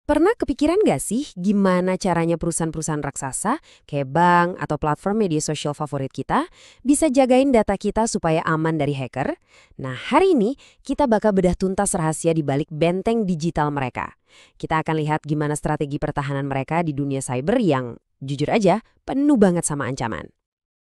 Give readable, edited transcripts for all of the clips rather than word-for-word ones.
Pernah kepikiran nggak sih gimana caranya perusahaan-perusahaan raksasa, kayak bank atau platform media sosial favorit kita, bisa jagain data kita supaya aman dari hacker? Nah, hari ini kita bakal bedah tuntas rahasia di balik benteng digital mereka. Kita akan lihat gimana strategi pertahanan mereka di dunia cyber yang, jujur aja, penuh banget sama ancaman.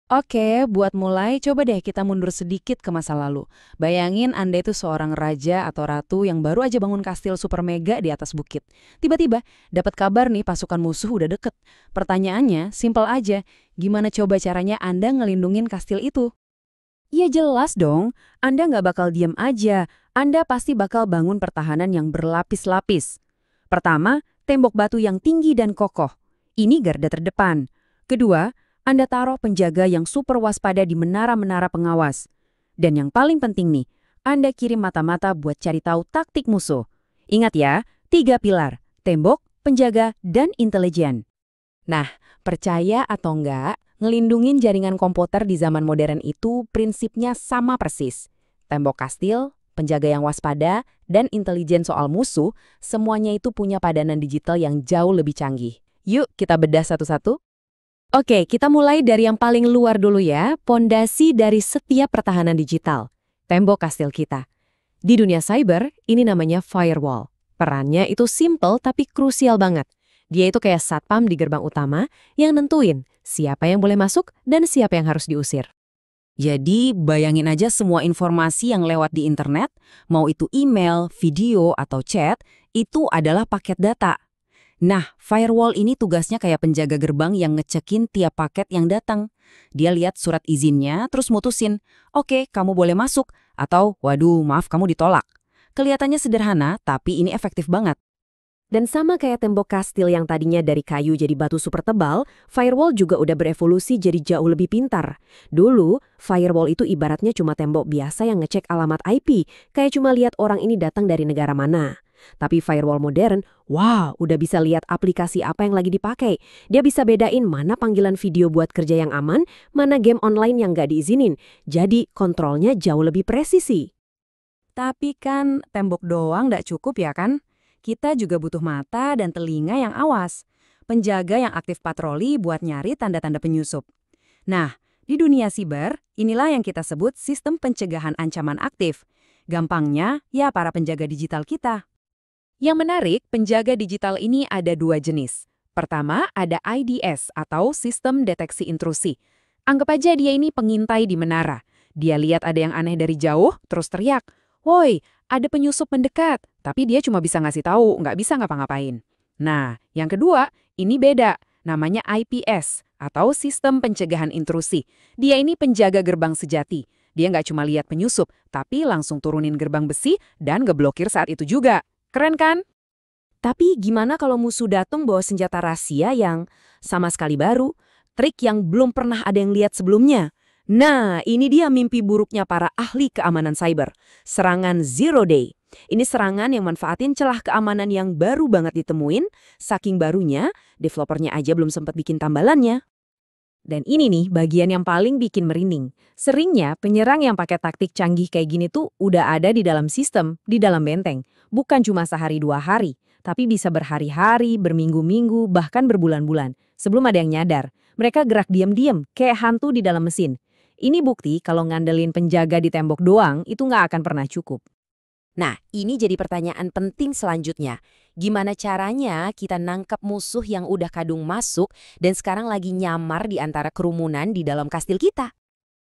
Oke, buat mulai, coba deh kita mundur sedikit ke masa lalu. Bayangin Anda itu seorang raja atau ratu yang baru aja bangun kastil super mega di atas bukit. Tiba-tiba, dapat kabar nih pasukan musuh udah deket. Pertanyaannya, simpel aja. Gimana coba caranya Anda ngelindungin kastil itu? Ya jelas dong, Anda nggak bakal diam aja. Anda pasti bakal bangun pertahanan yang berlapis-lapis. Pertama, tembok batu yang tinggi dan kokoh. Ini garda terdepan. Kedua, Anda taruh penjaga yang super waspada di menara-menara pengawas. Dan yang paling penting nih, Anda kirim mata-mata buat cari tahu taktik musuh. Ingat ya, 3 pilar, tembok, penjaga, dan intelijen. Nah, percaya atau enggak, ngelindungin jaringan komputer di zaman modern itu prinsipnya sama persis. Tembok kastil, penjaga yang waspada, dan intelijen soal musuh, semuanya itu punya padanan digital yang jauh lebih canggih. Yuk kita bedah satu-satu. Oke, kita mulai dari yang paling luar dulu ya, pondasi dari setiap pertahanan digital. Tembok kastil kita. Di dunia cyber, ini namanya firewall. Perannya itu simple tapi krusial banget. Dia itu kayak satpam di gerbang utama yang nentuin siapa yang boleh masuk dan siapa yang harus diusir. Jadi, bayangin aja semua informasi yang lewat di internet, mau itu email, video, atau chat, itu adalah paket data. Nah, firewall ini tugasnya kayak penjaga gerbang yang ngecekin tiap paket yang datang. Dia lihat surat izinnya, terus mutusin, oke, kamu boleh masuk, atau waduh, maaf kamu ditolak. Kelihatannya sederhana, tapi ini efektif banget. Dan sama kayak tembok kastil yang tadinya dari kayu jadi batu super tebal, firewall juga udah berevolusi jadi jauh lebih pintar. Dulu, firewall itu ibaratnya cuma tembok biasa yang ngecek alamat IP, kayak cuma lihat orang ini datang dari negara mana. Tapi firewall modern, wow, udah bisa lihat aplikasi apa yang lagi dipakai. Dia bisa bedain mana panggilan video buat kerja yang aman, mana game online yang nggak diizinin. Jadi, kontrolnya jauh lebih presisi. Tapi kan tembok doang nggak cukup ya kan? Kita juga butuh mata dan telinga yang awas. Penjaga yang aktif patroli buat nyari tanda-tanda penyusup. Nah, di dunia siber, inilah yang kita sebut sistem pencegahan ancaman aktif. Gampangnya, ya para penjaga digital kita. Yang menarik, penjaga digital ini ada dua jenis. Pertama, ada IDS atau Sistem Deteksi Intrusi. Anggap aja dia ini pengintai di menara. Dia lihat ada yang aneh dari jauh, terus teriak, "Woi, ada penyusup mendekat." Tapi dia cuma bisa ngasih tahu, nggak bisa ngapa-ngapain. Nah, yang kedua, ini beda. Namanya IPS atau Sistem Pencegahan Intrusi. Dia ini penjaga gerbang sejati. Dia nggak cuma lihat penyusup, tapi langsung turunin gerbang besi dan ngeblokir saat itu juga. Keren kan? Tapi gimana kalau musuh datang bawa senjata rahasia yang sama sekali baru, trik yang belum pernah ada yang lihat sebelumnya? Nah, ini dia mimpi buruknya para ahli keamanan cyber. Serangan Zero Day. Ini serangan yang manfaatin celah keamanan yang baru banget ditemuin, saking barunya, developernya aja belum sempat bikin tambalannya. Dan ini nih bagian yang paling bikin merinding. Seringnya penyerang yang pakai taktik canggih kayak gini tuh udah ada di dalam sistem, di dalam benteng. Bukan cuma sehari 2 hari, tapi bisa berhari-hari, berminggu-minggu, bahkan berbulan-bulan. Sebelum ada yang nyadar, mereka gerak diam-diam kayak hantu di dalam mesin. Ini bukti kalau ngandelin penjaga di tembok doang itu nggak akan pernah cukup. Nah, ini jadi pertanyaan penting selanjutnya. Gimana caranya kita nangkap musuh yang udah kadung masuk dan sekarang lagi nyamar di antara kerumunan di dalam kastil kita?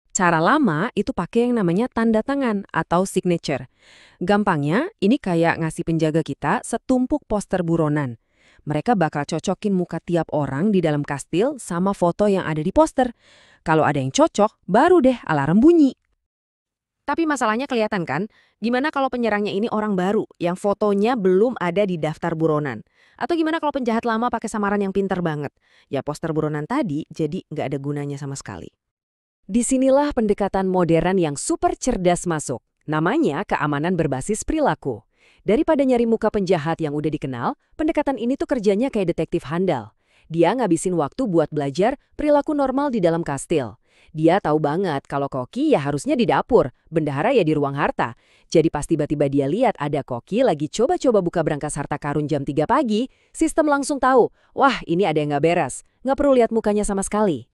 Cara lama itu pakai yang namanya tanda tangan atau signature. Gampangnya, ini kayak ngasih penjaga kita setumpuk poster buronan. Mereka bakal cocokin muka tiap orang di dalam kastil sama foto yang ada di poster. Kalau ada yang cocok, baru deh alarm bunyi. Tapi masalahnya kelihatan kan, gimana kalau penyerangnya ini orang baru yang fotonya belum ada di daftar buronan? Atau gimana kalau penjahat lama pakai samaran yang pintar banget? Ya poster buronan tadi jadi nggak ada gunanya sama sekali. Disinilah pendekatan modern yang super cerdas masuk. Namanya keamanan berbasis perilaku. Daripada nyari muka penjahat yang udah dikenal, pendekatan ini tuh kerjanya kayak detektif handal. Dia ngabisin waktu buat belajar perilaku normal di dalam kastil. Dia tahu banget kalau koki ya harusnya di dapur, bendahara ya di ruang harta. Jadi pas tiba-tiba dia lihat ada koki lagi coba-coba buka berangkas harta karun jam 3 pagi, sistem langsung tahu, wah ini ada yang nggak beres. Nggak perlu lihat mukanya sama sekali.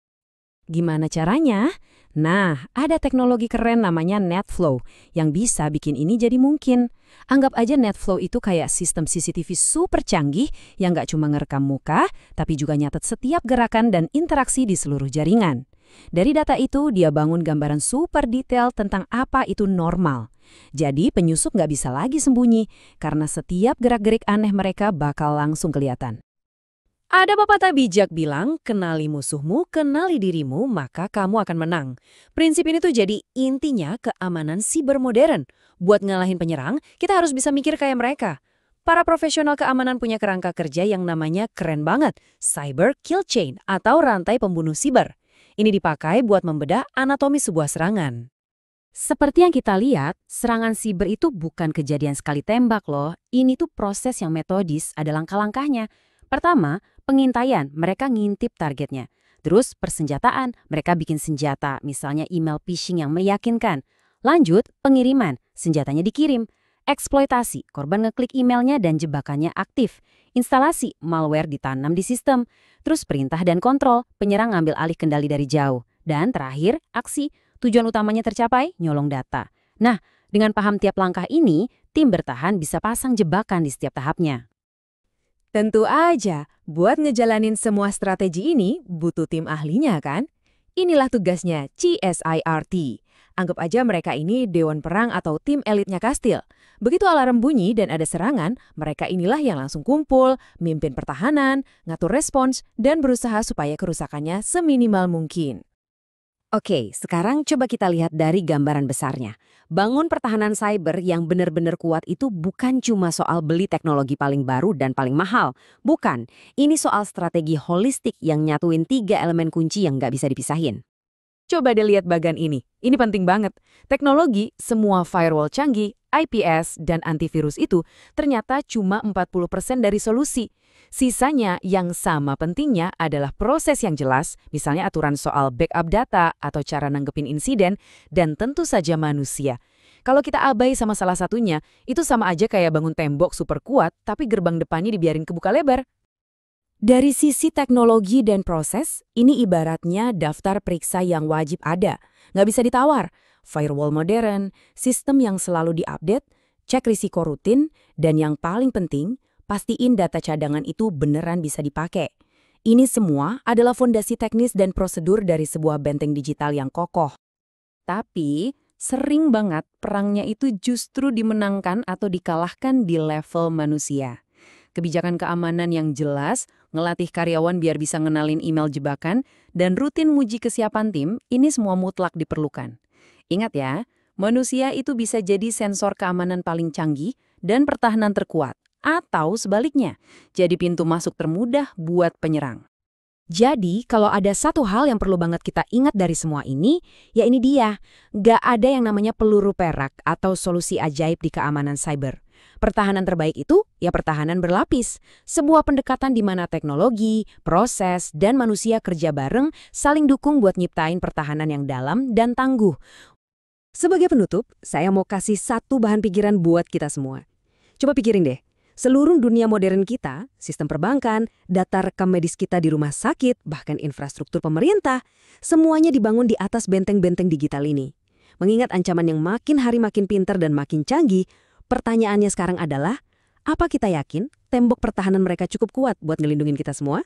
Gimana caranya? Nah, ada teknologi keren namanya NetFlow yang bisa bikin ini jadi mungkin. Anggap aja NetFlow itu kayak sistem CCTV super canggih yang nggak cuma ngerekam muka, tapi juga nyatet setiap gerakan dan interaksi di seluruh jaringan. Dari data itu, dia bangun gambaran super detail tentang apa itu normal. Jadi penyusup nggak bisa lagi sembunyi, karena setiap gerak-gerik aneh mereka bakal langsung kelihatan. Ada pepatah bijak bilang, kenali musuhmu, kenali dirimu, maka kamu akan menang. Prinsip ini tuh jadi intinya keamanan siber modern. Buat ngalahin penyerang, kita harus bisa mikir kayak mereka. Para profesional keamanan punya kerangka kerja yang namanya keren banget, Cyber Kill Chain atau rantai pembunuh siber. Ini dipakai buat membedah anatomi sebuah serangan. Seperti yang kita lihat, serangan siber itu bukan kejadian sekali tembak loh. Ini tuh proses yang metodis, ada langkah-langkahnya. Pertama, pengintaian, mereka ngintip targetnya. Terus persenjataan, mereka bikin senjata, misalnya email phishing yang meyakinkan. Lanjut, pengiriman, senjatanya dikirim. Eksploitasi, korban ngeklik emailnya dan jebakannya aktif. Instalasi, malware ditanam di sistem. Terus perintah dan kontrol, penyerang ngambil alih kendali dari jauh. Dan terakhir, aksi, tujuan utamanya tercapai, nyolong data. Nah, dengan paham tiap langkah ini, tim bertahan bisa pasang jebakan di setiap tahapnya. Tentu aja, buat ngejalanin semua strategi ini butuh tim ahlinya kan? Inilah tugasnya CSIRT. Anggap aja mereka ini dewan perang atau tim elitnya kastil. Begitu alarm bunyi dan ada serangan, mereka inilah yang langsung kumpul, mimpin pertahanan, ngatur respons, dan berusaha supaya kerusakannya seminimal mungkin. Oke, sekarang coba kita lihat dari gambaran besarnya. Bangun pertahanan cyber yang benar-benar kuat itu bukan cuma soal beli teknologi paling baru dan paling mahal. Bukan, ini soal strategi holistik yang nyatuin 3 elemen kunci yang nggak bisa dipisahin. Coba deh lihat bagan ini penting banget. Teknologi, semua firewall canggih, IPS, dan antivirus itu ternyata cuma 40% dari solusi. Sisanya yang sama pentingnya adalah proses yang jelas, misalnya aturan soal backup data atau cara nanggepin insiden, dan tentu saja manusia. Kalau kita abai sama salah satunya, itu sama aja kayak bangun tembok super kuat, tapi gerbang depannya dibiarin kebuka lebar. Dari sisi teknologi dan proses, ini ibaratnya daftar periksa yang wajib ada. Nggak bisa ditawar. Firewall modern, sistem yang selalu diupdate, cek risiko rutin, dan yang paling penting, pastiin data cadangan itu beneran bisa dipakai. Ini semua adalah fondasi teknis dan prosedur dari sebuah benteng digital yang kokoh. Tapi, sering banget perangnya itu justru dimenangkan atau dikalahkan di level manusia. Kebijakan keamanan yang jelas, ngelatih karyawan biar bisa ngenalin email jebakan, dan rutin muji kesiapan tim, ini semua mutlak diperlukan. Ingat ya, manusia itu bisa jadi sensor keamanan paling canggih dan pertahanan terkuat. Atau sebaliknya, jadi pintu masuk termudah buat penyerang. Jadi, kalau ada satu hal yang perlu banget kita ingat dari semua ini, ya ini dia. Nggak ada yang namanya peluru perak atau solusi ajaib di keamanan cyber. Pertahanan terbaik itu, ya pertahanan berlapis. Sebuah pendekatan di mana teknologi, proses, dan manusia kerja bareng saling dukung buat nyiptain pertahanan yang dalam dan tangguh. Sebagai penutup, saya mau kasih satu bahan pikiran buat kita semua. Coba pikirin deh, seluruh dunia modern kita, sistem perbankan, data rekam medis kita di rumah sakit, bahkan infrastruktur pemerintah, semuanya dibangun di atas benteng-benteng digital ini. Mengingat ancaman yang makin hari makin pintar dan makin canggih, pertanyaannya sekarang adalah, apa kita yakin tembok pertahanan mereka cukup kuat buat ngelindungin kita semua?